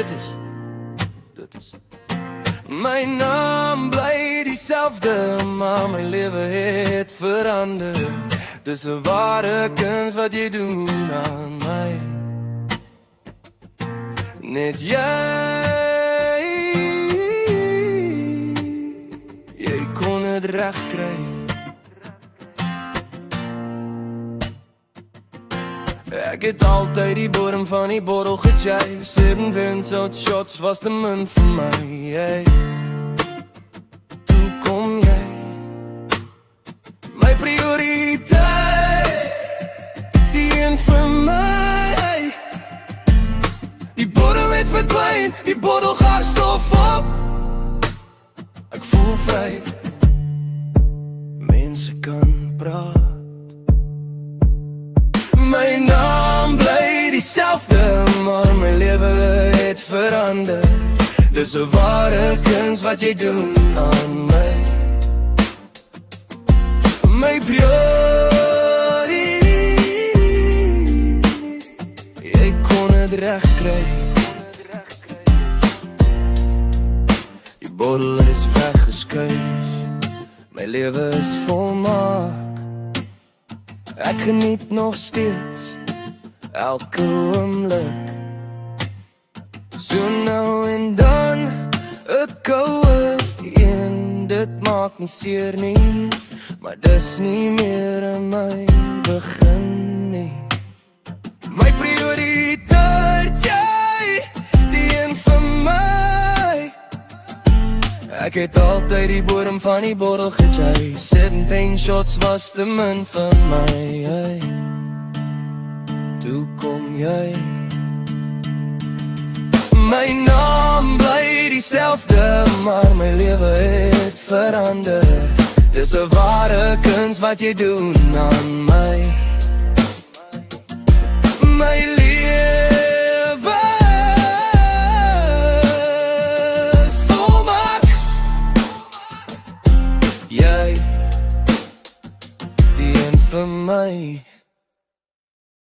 dit is my naam bly dieselfde, maar my lewe het verander. Dis 'n ware kuns wat jy doen aan my. Net jy kon het reg kry. Ek het altyd die bodem van die bottel gechase. 7 vintage shots was te min vir my, hey. Toe kom jy, my prioriteit, die een vir my. Die bodem het verdwyn, die bottel gaar stof op. Ek voel vry, mense kan praat. My naam bly dieselfde, maar my lewe het verander. Dis 'n ware kuns wat jy doen aan my. My prioriteit, jy kon het reg kry. Die bottel is weggeskuis, my lewe is volmaak. Ek geniet nog steeds elke oomblik. So nou en dan 'n koue een, dit maak nie seer nie, maar dis nie meer in my begin nie. My prioriteit, jy, die een vir my. Ek het altyd die bodem van die bottel gechase. 17 shots was te min vir my, hey. Toe kom jy, my naam bly dieselfde, maar my lewe het verander. Dis 'n ware kuns wat jy doen aan my. My lewe is volmaak. Jy, die een vir my.